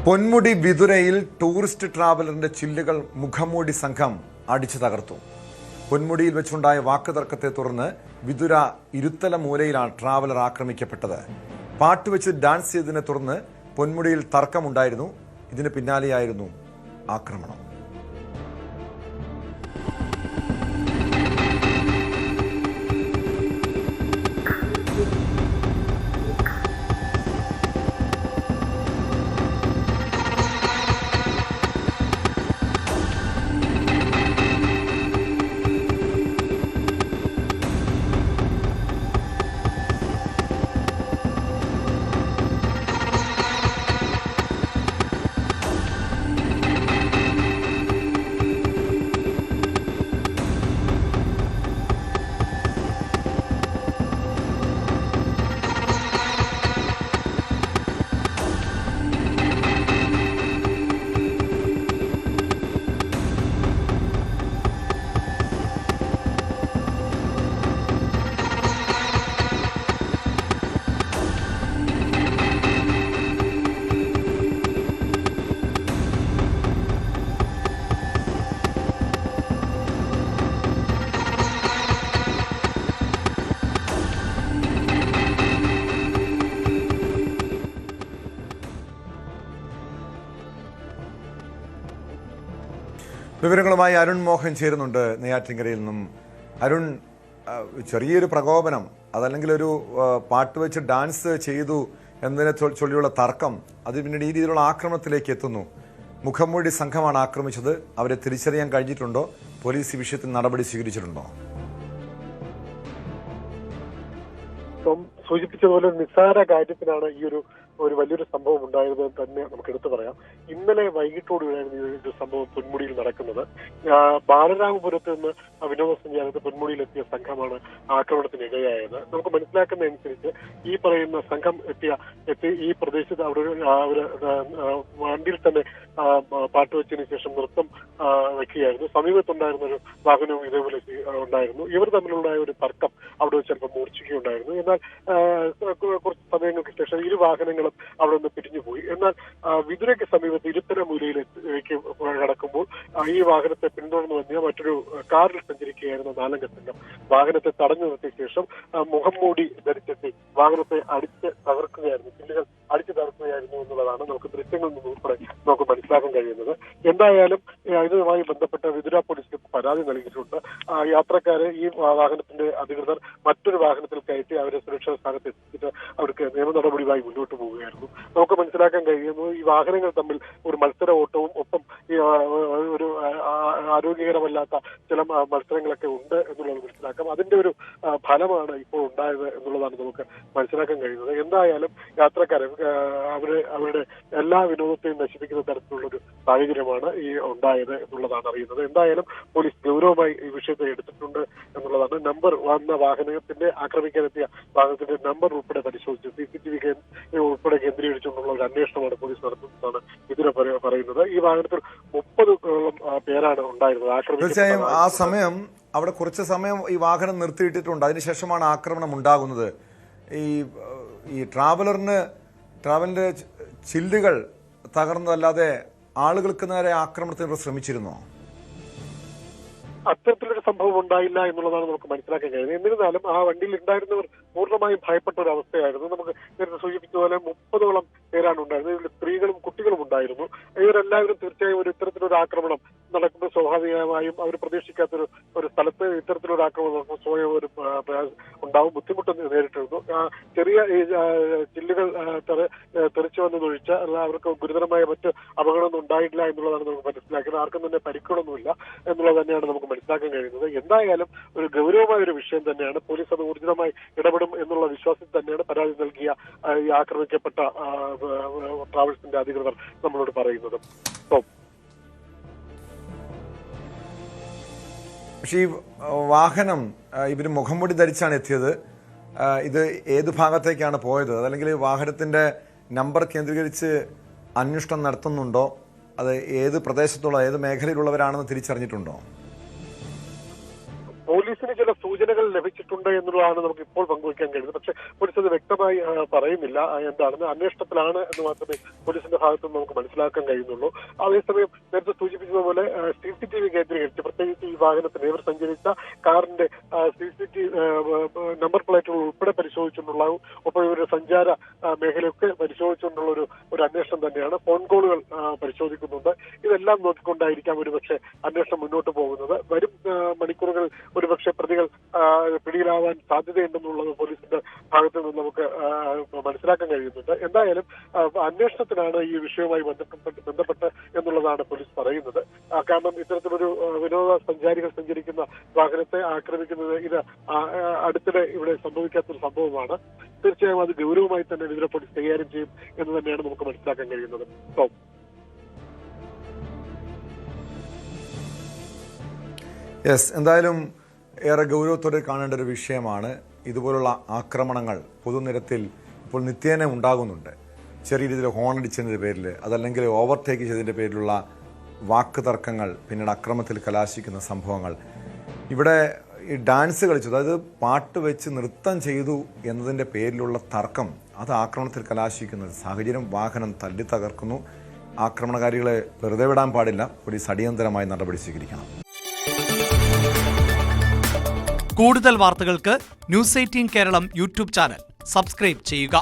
Ponmudi വിതുരയിൽ tourist ട്രാവലറിന്റെ ചില്ലുകൾ മുഖംമൂടി സംഘം അടിച്ചു തകർത്തു. പൊന്മുടിയിൽ വെച്ചുണ്ടായ വാക്കുതർക്കത്തെ തുടർന്ന് വിതുര ഇരുത്തല മൂലയിലാണ് ട്രാവലർ ആക്രമിക്കപ്പെട്ടത്. പാട്ടുവെച്ച് ഡാൻസ് ചെയ്തതിനെ തുടർന്ന് പൊന്മുടിയിൽ തർക്കമുണ്ടായിരുന്നു. ഇതിന് പിന്നാലെയായിരുന്നു ആക്രമണം. വിവരങ്ങളുമായി അരുൺ മോഹൻ ചേരുന്നുണ്ട് നെയ്യാറ്റിൻകരയിൽ നിന്നും. അരുൺ, ചെറിയൊരു പ്രകോപനം, അതല്ലെങ്കിൽ ഒരു പാട്ട് വെച്ച് ഡാൻസ് ചെയ്തു എന്നതിനെ ചൊല്ലിയുള്ള തർക്കം, അത് പിന്നീട് ഈ രീതിയിലുള്ള ആക്രമണത്തിലേക്ക് എത്തുന്നു. മുഖംമൂടി സംഘമാണ് ആക്രമിച്ചത്. അവരെ തിരിച്ചറിയാൻ കഴിഞ്ഞിട്ടുണ്ടോ? പോലീസ് ഈ വിഷയത്തിൽ നടപടി സ്വീകരിച്ചിട്ടുണ്ടോ? സൂചിപ്പിച്ചതുപോലെ നിസ്സാര കാര്യത്തിനാണ് ഈ ഒരു വലിയൊരു സംഭവം ഉണ്ടായത് തന്നെ നമുക്ക് എടുത്തു പറയാം. ഇന്നലെ വൈകിട്ടോടുകൂടിയായിരുന്നു ഈ ഒരു സംഭവം പൊന്മുടിയിൽ നടക്കുന്നത്. ബാലരാമപുരത്ത് നിന്ന് വിനോദസഞ്ചാരത്ത് പൊന്മുടിയിലെത്തിയ സംഘമാണ് ആക്രമണത്തിന് ഇടയായത്. നമുക്ക് മനസ്സിലാക്കുന്നതനുസരിച്ച് ഈ പറയുന്ന സംഘം എത്തി ഈ പ്രദേശത്ത് അവര് വണ്ടിയിൽ തന്നെ പാട്ടുവെച്ചതിന് ശേഷം നൃത്തം വയ്ക്കുകയായിരുന്നു. സമീപത്തുണ്ടായിരുന്ന ഒരു വാഹനവും ഇതേപോലെ ഉണ്ടായിരുന്നു. ഇവർ തമ്മിലുള്ള ഒരു തർക്കം അവിടെ വെച്ച് ചിലപ്പോൾ മൂർച്ഛിക്കുകയുണ്ടായിരുന്നു. എന്നാൽ കുറച്ച് സമയങ്ങൾക്ക് ശേഷം ഇരു വാഹനങ്ങളും അവിടെ നിന്ന് പിരിഞ്ഞുപോയി. എന്നാൽ വിതുരയ്ക്ക് സമീപത്ത് ഇരുത്തല മൂലയിലേക്ക് കടക്കുമ്പോൾ ഈ വാഹനത്തെ പിന്തുടർന്നു വന്നിയ മറ്റൊരു കാറിൽ സഞ്ചരിക്കുകയായിരുന്ന നാലംഗ സംഘം വാഹനത്തെ തടഞ്ഞു നിർത്തിയ ശേഷം മുഖംമൂടി ധരിച്ചെത്തി വാഹനത്തെ അടിച്ച് തകർക്കുകയായിരുന്നു. ചില്ലുകൾ അടിച്ചു തകർക്കുകയായിരുന്നു എന്നുള്ളതാണ് നമുക്ക് ദൃശ്യങ്ങളിൽ നിന്ന് ഉൾപ്പെടെ നമുക്ക് മനസ്സിലാക്കാൻ കഴിയുന്നത്. എന്തായാലും ഇതുമായി ബന്ധപ്പെട്ട വിതുര പോലീസിന് പരാതി നൽകിയിട്ടുണ്ട്. യാത്രക്കാരെ ഈ വാഹനത്തിന്റെ അധികൃതർ മറ്റൊരു വാഹനത്തിൽ കയറ്റി അവരെ സുരക്ഷിത സ്ഥാനത്ത് എത്തിച്ചിട്ട് അവർക്ക് നിയമ നടപടിയുമായി മുന്നോട്ട് പോവുകയായിരുന്നു. നമുക്ക് മനസ്സിലാക്കാൻ കഴിയുന്നു ഈ വാഹനങ്ങൾ തമ്മിൽ ഒരു മത്സര ഓട്ടവും ഒപ്പം ഒരു ആരോഗ്യകരമല്ലാത്ത ചില മത്സരങ്ങളൊക്കെ ഉണ്ട് എന്നുള്ളത് മനസ്സിലാക്കാം. അതിന്റെ ഒരു ഫലമാണ് ഇപ്പോൾ ഉണ്ടായത് എന്നുള്ളതാണ് നമുക്ക് മനസ്സിലാക്കാൻ കഴിയുന്നത്. എന്തായാലും യാത്രക്കാരെ അവരുടെ എല്ലാ വിനോദത്തെയും നശിപ്പിക്കുന്ന തരത്തിലുള്ളൊരു സാഹചര്യമാണ് ഈ ഉണ്ടായത് എന്നുള്ളതാണ് അറിയുന്നത്. എന്തായാലും പോലീസ് ഗൗരവമായി ഈ വിഷയത്തെ എടുത്തിട്ടുണ്ട് എന്നുള്ളതാണ്. നമ്പർ വന്ന വാഹനത്തിന്റെ ആക്രമിക്കാനെത്തിയ വാഹനത്തിന്റെ നമ്പർ ഉൾപ്പെടെ പരിശോധിച്ച് CCTV ഉൾപ്പെടെ കേന്ദ്രീകരിച്ചുകൊണ്ടുള്ള ഒരു അന്വേഷണമാണ് പോലീസ് നടത്തുന്നതാണ് ഇതിനെ പറയുന്നത്. ഈ വാഹനത്തിൽ 30ഓളം പേരാണ് ഉണ്ടായിരുന്നത്. തീർച്ചയായും ആ സമയം അവിടെ കുറച്ച് സമയം ഈ വാഹനം നിർത്തിയിട്ടിട്ടുണ്ട്. അതിനുശേഷമാണ് ആക്രമണം ഉണ്ടാകുന്നത്. ഈ ട്രാവലിന്റെ ചില്ലുകൾ തകർന്നതല്ലാതെ ആളുകൾക്ക് നേരെ ആക്രമണത്തിന് ശ്രമിച്ചിരുന്നോ? അത്തരത്തിലൊരു സംഭവം ഉണ്ടായില്ല എന്നുള്ളതാണ് നമുക്ക് മനസ്സിലാക്കാൻ കഴിയുന്നത്. എന്നിരുന്നാലും ആ വണ്ടിയിൽ ഉണ്ടായിരുന്നവർ പൂർണ്ണമായും ഭയപ്പെട്ട ഒരു അവസ്ഥയായിരുന്നു. നമുക്ക് നേരത്തെ സൂചിപ്പിച്ചതുപോലെ 30ഓളം പേരാണ് ഉണ്ടായിരുന്നത്. ഇതിൽ സ്ത്രീകളും കുട്ടികളും ഉണ്ടായിരുന്നു. ഇവരെല്ലാവരും തീർച്ചയായും ഇത്തരത്തിലൊരു ആക്രമണം നടക്കുമ്പോൾ സ്വാഭാവികമായും അവർ പ്രതീക്ഷിക്കാത്തൊരു സ്ഥലത്ത് ഇത്തരത്തിലൊരു ആക്രമണം നടക്കുമ്പോൾ സ്വയം ഒരു ഉണ്ടാവും, ബുദ്ധിമുട്ട് നേരിട്ടിരുന്നു. ചെറിയ ചില്ലുകൾ തെറിച്ചു വന്നതൊഴിച്ച് അവർക്ക് ഗുരുതരമായ മറ്റ് അപകടമൊന്നും ഉണ്ടായിട്ടില്ല എന്നുള്ളതാണ് നമുക്ക് മനസ്സിലാക്കുന്നത്. ആർക്കും തന്നെ പരിക്കുകളൊന്നുമില്ല എന്നുള്ളത് തന്നെയാണ് നമുക്ക് മനസ്സിലാക്കാൻ കഴിയുന്നത്. എന്തായാലും ഒരു ഗൗരവമായ ഒരു വിഷയം തന്നെയാണ്. പോലീസ് അത് ഊർജിതമായി ഇടപെടും എന്നുള്ള വിശ്വാസത്തിൽ തന്നെയാണ് പരാതി നൽകിയ ഈ ആക്രമിക്കപ്പെട്ട ട്രാവൽസിന്റെ അധികൃതർ നമ്മളോട് പറയുന്നത്. പക്ഷേ ഈ വാഹനം ഇവർ മുഖംമൂടി ധരിച്ചാണ് എത്തിയത്. ഇത് ഏത് ഭാഗത്തേക്കാണ് പോയത്? അതല്ലെങ്കിൽ വാഹനത്തിന്റെ നമ്പർ കേന്ദ്രീകരിച്ച് അന്വേഷണം നടത്തുന്നുണ്ടോ? അത് ഏത് പ്രദേശത്തുള്ള ഏത് മേഖലയിലുള്ളവരാണെന്ന് തിരിച്ചറിഞ്ഞിട്ടുണ്ടോ? പോലീസിന് ചില സൂചനകൾ ലഭിച്ചിട്ടുണ്ട് എന്നുള്ളതാണ് നമുക്ക് ഇപ്പോൾ പങ്കുവയ്ക്കാൻ കഴിയുന്നത്. പക്ഷേ പോലീസ് അത് വ്യക്തമായി പറയുന്നില്ല എന്താണെന്ന്. അന്വേഷണത്തിലാണ് എന്ന് മാത്രമേ പോലീസിന്റെ ഭാഗത്തു നിന്ന് നമുക്ക് മനസ്സിലാക്കാൻ കഴിയുന്നുള്ളൂ. അതേസമയം നേരത്തെ സൂചിപ്പിച്ചതുപോലെ CCTV കേന്ദ്രീകരിച്ച്, പ്രത്യേകിച്ച് ഈ വാഹനത്തിന് ഇവർ സഞ്ചരിച്ച കാറിന്റെ CCTV നമ്പർ പ്ലേറ്റുകൾ ഉൾപ്പെടെ പരിശോധിച്ചുകൊണ്ടുള്ള, ഒപ്പം ഇവരുടെ സഞ്ചാര മേഖലയൊക്കെ പരിശോധിച്ചുകൊണ്ടുള്ള ഒരു അന്വേഷണം തന്നെയാണ്. ഫോൺ കോളുകൾ പരിശോധിക്കുന്നുണ്ട്. ഇതെല്ലാം നോക്കിക്കൊണ്ടായിരിക്കാം ഒരുപക്ഷെ അന്വേഷണം മുന്നോട്ട് പോകുന്നത്. വരും മണിക്കൂറുകൾ ഒരുപക്ഷെ പ്രതികൾ പിടിയിലാവാൻ സാധ്യതയുണ്ടെന്നുള്ളത് പോലീസിന്റെ ഭാഗത്തു നിന്ന് നമുക്ക് മനസ്സിലാക്കാൻ കഴിയുന്നുണ്ട്. എന്തായാലും അന്വേഷണത്തിനാണ് ഈ വിഷയവുമായി ബന്ധപ്പെട്ട് എന്നുള്ളതാണ് പോലീസ് പറയുന്നത്. കാരണം ഇത്തരത്തിലൊരു വിനോദസഞ്ചാരികൾ സഞ്ചരിക്കുന്ന വാഹനത്തെ ആക്രമിക്കുന്നത് ഇത് അടുത്തിടെ ഇവിടെ സംഭവിക്കാത്തൊരു സംഭവമാണ്. തീർച്ചയായും അത് ഗൗരവമായി തന്നെ വിതുര പോലീസ് കൈകാര്യം ചെയ്യും എന്ന് തന്നെയാണ് നമുക്ക് മനസ്സിലാക്കാൻ കഴിയുന്നത്. യെസ്, എന്തായാലും ഏറെ ഗൗരവത്തോടെ കാണേണ്ട ഒരു വിഷയമാണ്. ഇതുപോലുള്ള ആക്രമണങ്ങൾ പൊതുനിരത്തിൽ ഇപ്പോൾ നിത്യേന ഉണ്ടാകുന്നുണ്ട്. ചെറിയ രീതിയിൽ ഹോൺ അടിച്ചതിൻ്റെ പേരിൽ, അതല്ലെങ്കിൽ ഓവർടേക്ക് ചെയ്തതിൻ്റെ പേരിലുള്ള വാക്ക് തർക്കങ്ങൾ പിന്നീട് അക്രമത്തിൽ കലാശിക്കുന്ന സംഭവങ്ങൾ. ഇവിടെ ഈ ഡാൻസ് കളിച്ചു, അതായത് പാട്ട് വെച്ച് നൃത്തം ചെയ്തു എന്നതിൻ്റെ പേരിലുള്ള തർക്കം, അത് ആക്രമണത്തിൽ കലാശിക്കുന്ന ഒരു സാഹചര്യം. വാഹനം തല്ലി തകർക്കുന്നു. ആക്രമണകാരികളെ വെറുതെ വിടാൻ പാടില്ല. പോലീസ് അടിയന്തരമായി നടപടി സ്വീകരിക്കണം. കൂടുതൽ വാർത്തകൾക്ക് News 18 കേരളം യൂട്യൂബ് ചാനൽ സബ്സ്ക്രൈബ് ചെയ്യുക.